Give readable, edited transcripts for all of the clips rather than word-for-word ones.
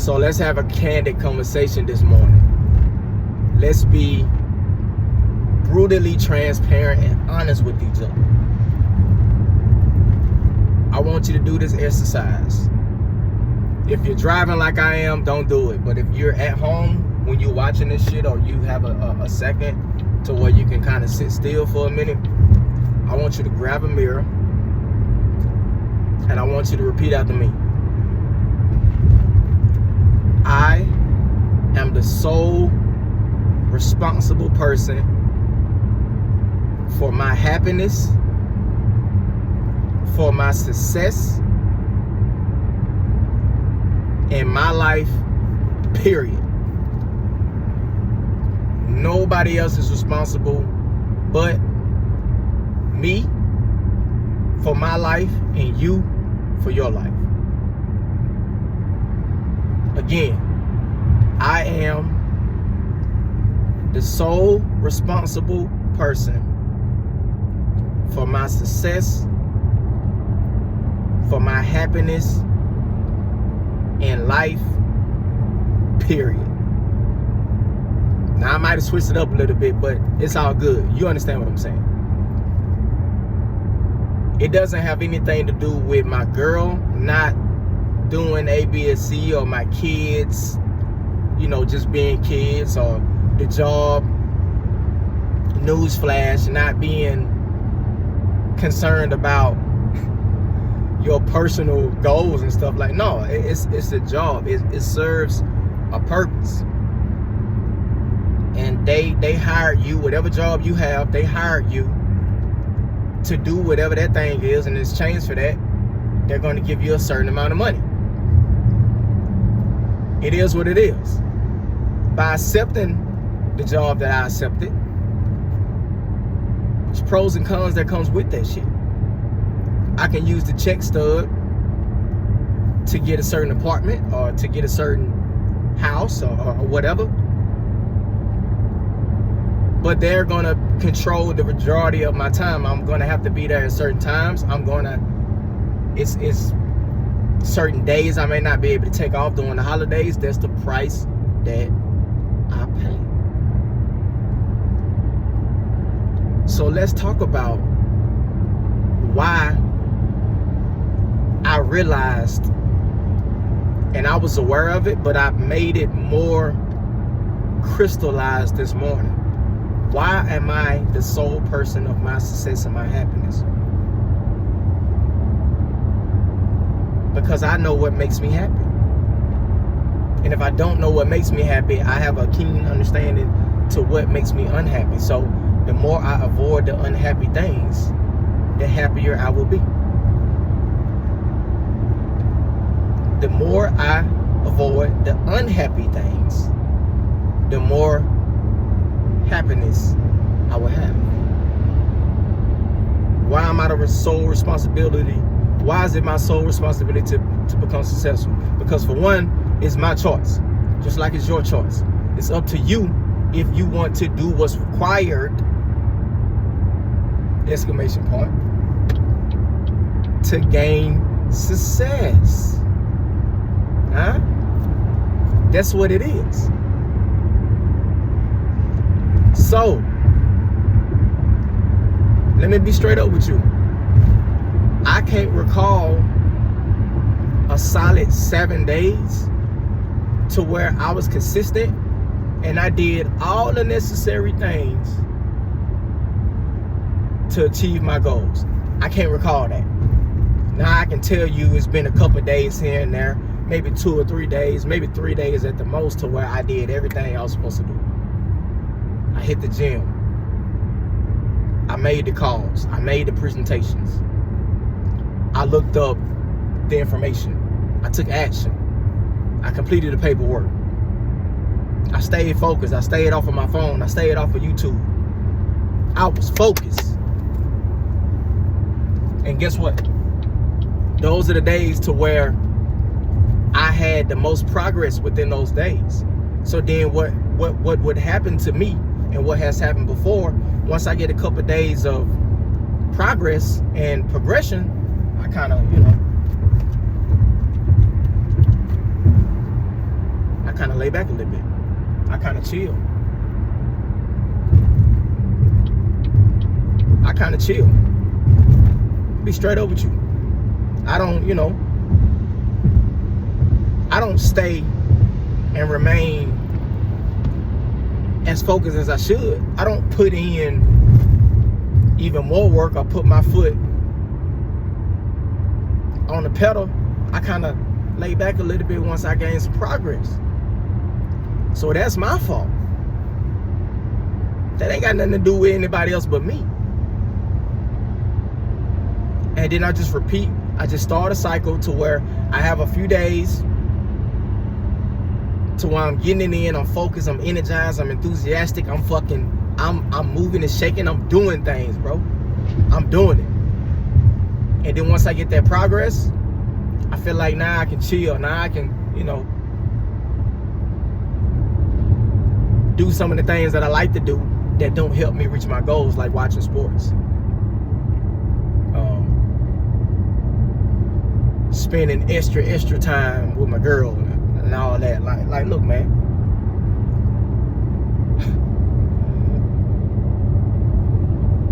So let's have a candid conversation this morning. Let's be brutally transparent and honest with each other. I want you to do this exercise. If you're driving like I am, don't do it. But if you're at home when you're watching this shit, or you have a second to where you can kind of sit still for a minute, I want you to grab a mirror and I want you to repeat after me. I am the sole responsible person for my happiness, for my success in my life, period. Nobody else is responsible but me for my life and you for your life. Again, I am the sole responsible person for my success, for my happiness in life, period. Now, I might have switched it up a little bit, but it's all good. You understand what I'm saying? It doesn't have anything to do with my girl not doing A, B, and C, or my kids, just being kids, or the job, newsflash, not being concerned about your personal goals and stuff. Like, no, it's a job. It serves a purpose. And they hired you, whatever job you have, they hired you to do whatever that thing is, and in exchange for that, they're going to give you a certain amount of money. It is what it is. By accepting the job that I accepted, there's pros and cons that comes with that shit. I can use the check stub to get a certain apartment, or to get a certain house, or whatever. But they're going to control the majority of my time. I'm going to have to be there at certain times. It's certain days I may not be able to take off during the holidays. That's the price that I pay. So let's talk about why I realized, and I was aware of it, but I made it more crystallized this morning. Why am I the sole person of my success and my happiness? Because I know what makes me happy. And if I don't know what makes me happy, I have a keen understanding to what makes me unhappy. So the more I avoid the unhappy things, the happier I will be. The more I avoid the unhappy things, the more happiness I will have. Why am I the sole responsibility? Why is it my sole responsibility to become successful? Because for one, it's my choice, just like it's your choice. It's up to you if you want to do what's required, exclamation point, to gain success. Huh? That's what it is. So, let me be straight up with you. I can't recall a solid 7 days to where I was consistent and I did all the necessary things to achieve my goals. I can't recall that. Now I can tell you it's been a couple days here and there, maybe 2 or 3 days, maybe 3 days at the most, to where I did everything I was supposed to do. I hit the gym. I made the calls. I made the presentations. I looked up the information. I took action. I completed the paperwork. I stayed focused. I stayed off of my phone. I stayed off of YouTube. I was focused. And guess what? Those are the days to where I had the most progress within those days. So then what would happen to me, and what has happened before, once I get a couple of days of progress and progression, I kind of, kind of lay back a little bit. I kind of chill. Be straight up with you. I don't, I don't stay and remain as focused as I should. I don't put in even more work or put my foot on the pedal. I kind of lay back a little bit once I gain some progress. So that's my fault. That ain't got nothing to do with anybody else but me. And then I just repeat. I just start a cycle to where I have a few days to where I'm getting it in, I'm focused, I'm energized, I'm enthusiastic, I'm moving and shaking, I'm doing things, bro. I'm doing it. And then once I get that progress, I feel like now I can chill. Now I can, do some of the things that I like to do that don't help me reach my goals, like watching sports. Spending extra time with my girl and all that. Like, look, man.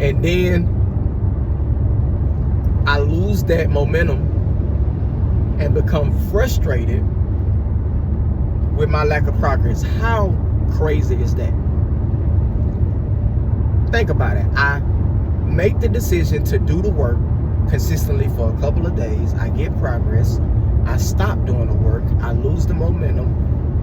And then I lose that momentum and become frustrated with my lack of progress. How crazy is that? Think about it. I make the decision to do the work consistently for a couple of days. I get progress. I stop doing the work. I lose the momentum.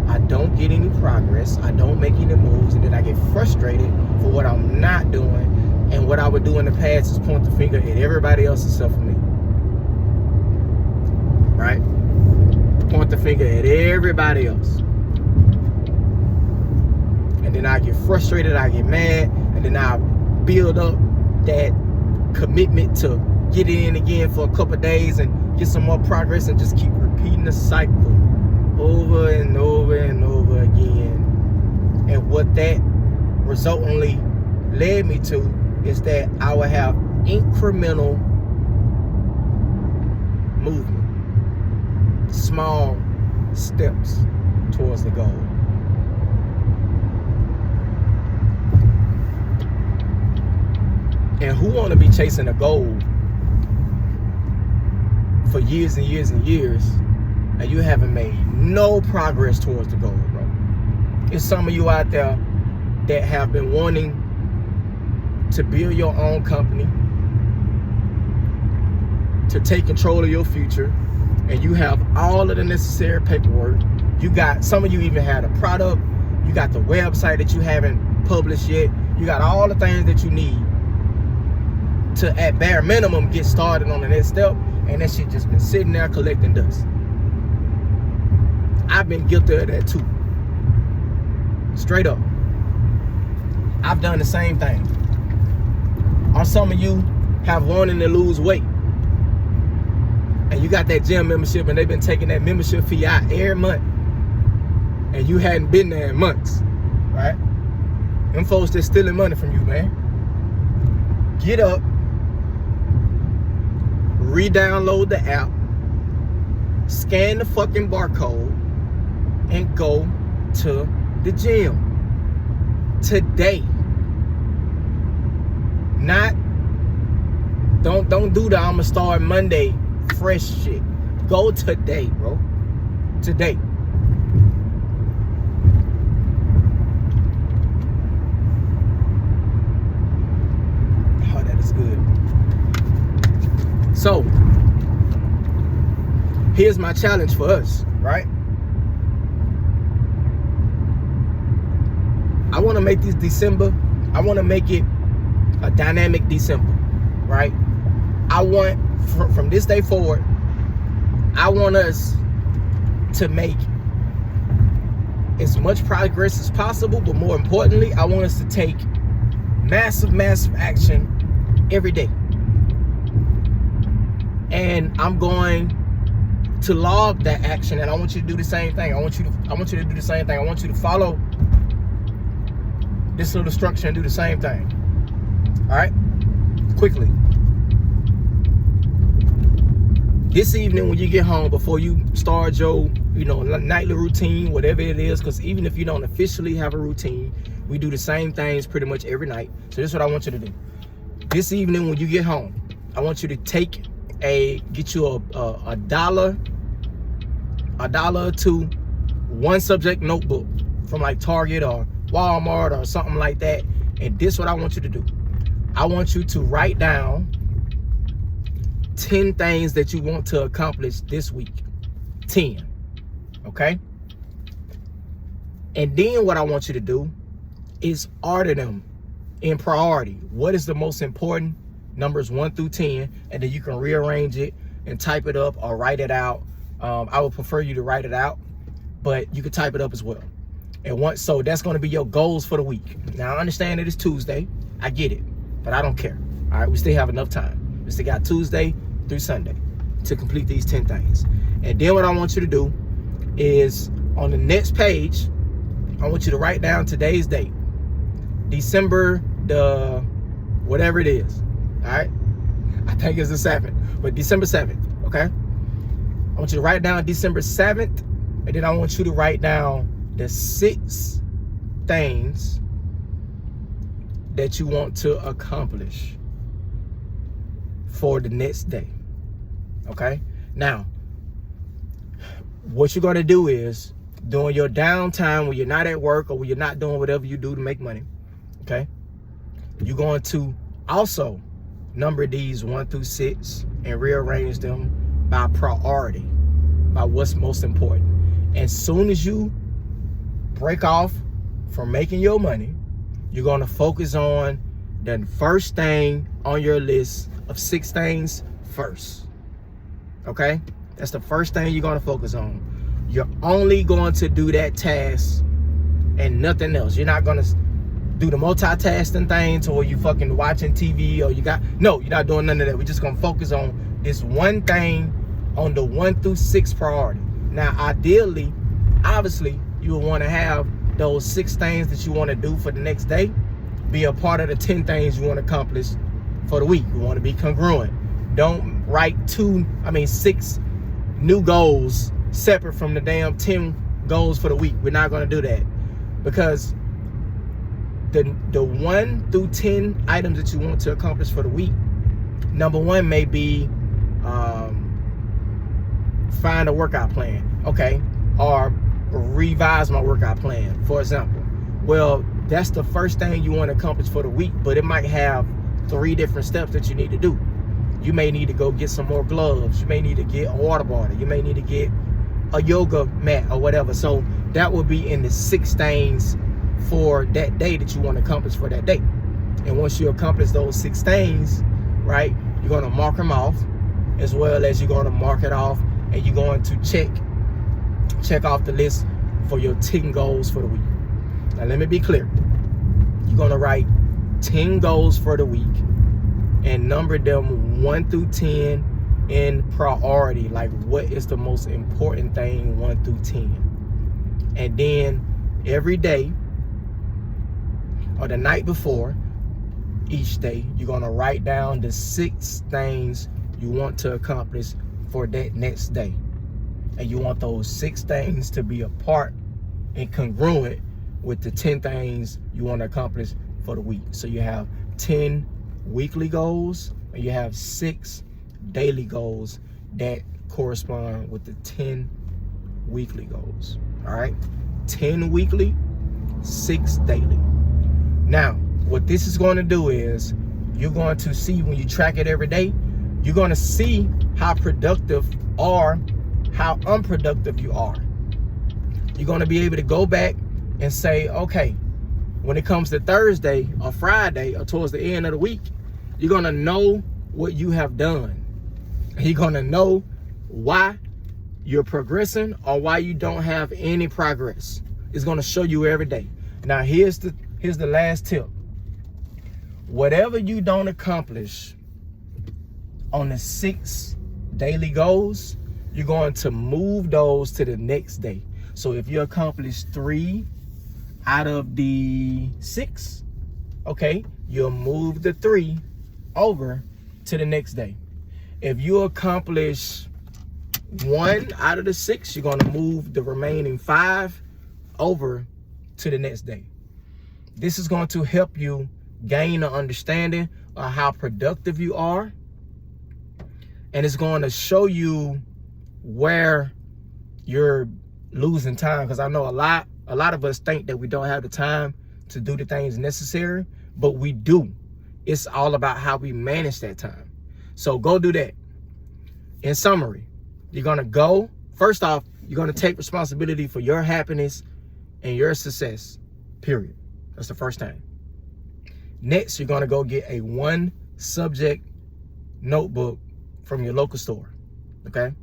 I don't get any progress. I don't make any moves, and then I get frustrated for what I'm not doing. And what I would do in the past is point the finger at everybody else except for me. Right? Point the finger at everybody else. And then I get frustrated, I get mad, and then I build up that commitment to get it in again for a couple of days and get some more progress, and just keep repeating the cycle over and over and over again. And what that resultantly led me to is that I will have incremental movement, small steps towards the goal. And who want to be chasing a goal for years and years and years, and you haven't made no progress towards the goal, bro? It's some of you out there that have been wanting to build your own company, to take control of your future, and you have all of the necessary paperwork. You got, some of you even had a product, you got the website that you haven't published yet, you got all the things that you need to, at bare minimum, get started on the next step, and that shit just been sitting there collecting dust. I've been guilty of that too. Straight up. I've done the same thing. Or some of you have wanted to lose weight, and you got that gym membership, and they've been taking that membership fee out every month, and you hadn't been there in months, right? Them folks that's stealing money from you, man. Get up, re-download the app, scan the fucking barcode, and go to the gym today. Not, don't do the I'ma start Monday fresh shit. Go today, bro. Today. Oh, that is good. So, here's my challenge for us, right? I want to make this December, I want to make it a dynamic December, right? I want, from this day forward, I want us to make as much progress as possible, but more importantly, I want us to take massive action every day. And I'm going to log that action, and I want you to do the same thing. I want you to do the same thing. I want you to follow this little structure and do the same thing. All right? Quickly. This evening when you get home, before you start your, nightly routine, whatever it is, because even if you don't officially have a routine, we do the same things pretty much every night. So this is what I want you to do. This evening when you get home, I want you to get you a dollar or two, one subject notebook from like Target or Walmart or something like that. And this is what I want you to do. I want you to write down 10 things that you want to accomplish this week. 10. Okay? And then what I want you to do is order them in priority. What is the most important? Numbers 1 through 10, and then you can rearrange it and type it up or write it out. I would prefer you to write it out, but you can type it up as well. And so that's going to be your goals for the week. Now I understand that it's Tuesday. I get it, but I don't care. All right, we still have enough time. We still got Tuesday through Sunday to complete these 10 things. And then what I want you to do is on the next page, I want you to write down today's date, December the whatever it is. All right, I think it's the 7th, but December 7th. Okay, I want you to write down December 7th, and then I want you to write down the 6 things that you want to accomplish for the next day. Okay, now what you're going to do is during your downtime when you're not at work or when you're not doing whatever you do to make money, okay, you're going to also number these 1 through 6 and rearrange them by priority, by what's most important. As soon as you break off from making your money, you're going to focus on the first thing on your list of 6 things first. Okay, that's the first thing you're going to focus on. You're only going to do that task and nothing else. You're not going to do the multitasking thing to where you fucking watching TV or you're not doing none of that. We're just going to focus on this one thing on the 1 through 6 priority. Now, ideally, obviously, you will want to have those 6 things that you want to do for the next day be a part of the 10 things you want to accomplish for the week. You want to be congruent. Don't write 6 new goals separate from the damn 10 goals for the week. We're not going to do that, because the 1 through 10 items that you want to accomplish for the week, number 1 may be find a workout plan, okay, or revise my workout plan, for example. Well, that's the first thing you want to accomplish for the week, but it might have 3 different steps that you need to do. You may need to go get some more gloves. You may need to get a water bottle. You may need to get a yoga mat or whatever. So that will be in the 6 things for that day that you want to accomplish for that day. And once you accomplish those 6 things, right, you're going to mark them off, as well as you're going to mark it off, and you're going to check off the list for your 10 goals for the week. Now let me be clear. You're going to write 10 goals for the week and number them 1 through 10 in priority. Like, what is the most important thing, 1 through 10? And then every day or the night before each day, you're going to write down the 6 things you want to accomplish for that next day. And you want those 6 things to be a part and congruent with the 10 things you want to accomplish for the week. So you have 10 weekly goals and you have 6 daily goals that correspond with the 10 weekly goals. All right, 10 weekly, 6 daily. Now, what this is going to do is you're going to see, when you track it every day, you're going to see how productive or how unproductive you are. You're going to be able to go back and say, okay, when it comes to Thursday or Friday or towards the end of the week, you're going to know what you have done. You're going to know why you're progressing or why you don't have any progress. It's going to show you every day. Now, here's the last tip. Whatever you don't accomplish on the 6 daily goals, you're going to move those to the next day. So if you accomplish 3 out of the 6, okay, you'll move the 3 over to the next day. If you accomplish 1 out of the 6, you're going to move the remaining 5 over to the next day. This is going to help you gain an understanding of how productive you are. And it's going to show you where you're losing time. Because I know a lot of us think that we don't have the time to do the things necessary, but we do. It's all about how we manage that time. So go do that. In summary, you're going to go, first off, you're going to take responsibility for your happiness and your success, period. That's the first thing. Next, you're going to go get a 1 subject notebook from your local store, okay?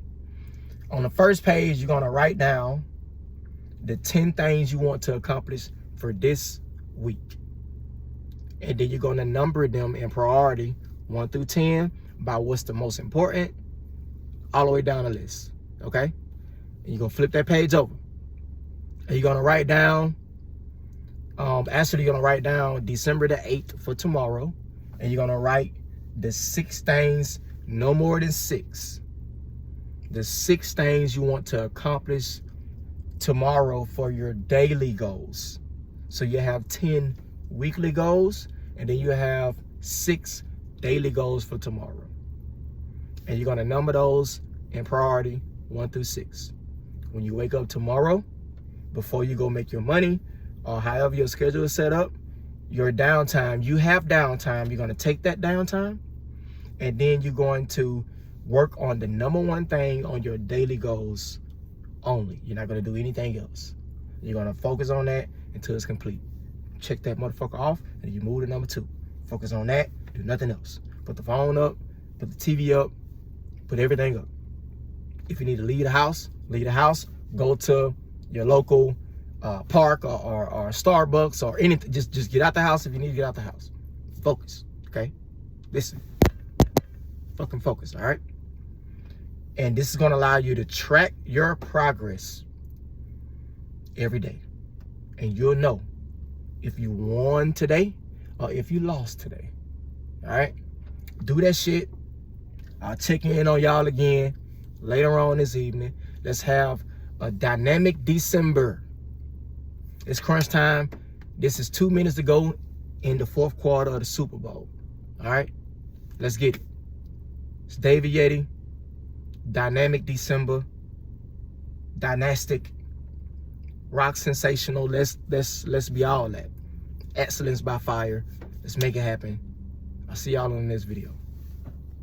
On the first page, you're going to write down the 10 things you want to accomplish for this week. And then you're going to number them in priority 1 through 10 by what's the most important, all the way down the list, okay? And you're going to flip that page over. And you're going to write down, actually you're going to write down December the 8th for tomorrow. And you're going to write the 6 things, no more than 6. The 6 things you want to accomplish tomorrow for your daily goals. So you have 10 weekly goals, and then you have 6 daily goals for tomorrow. And you're going to number those in priority 1 through 6. When you wake up tomorrow, before you go make your money, or however your schedule is set up, your downtime, you have downtime. You're going to take that downtime, and then you're going to work on the number 1 thing on your daily goals only. You're not going to do anything else. You're going to focus on that until it's complete. Check that motherfucker off, and you move to number 2. Focus on that, do nothing else. Put the phone up, put the TV up, put everything up. If you need to leave the house, go to your local park or Starbucks or anything. Just get out the house if you need to get out the house. Focus, okay? Listen, fucking focus, all right? And this is going to allow you to track your progress every day. And you'll know if you won today or if you lost today, all right? Do that shit. I'll check in on y'all again later on this evening. Let's have a dynamic December. It's crunch time. This is 2 minutes to go in the 4th quarter of the Super Bowl. All right? Let's get it. It's David Yeti. Dynamic December. Dynastic. Rock sensational. Let's be all that. Excellence by fire. Let's make it happen. I'll see y'all in the next video.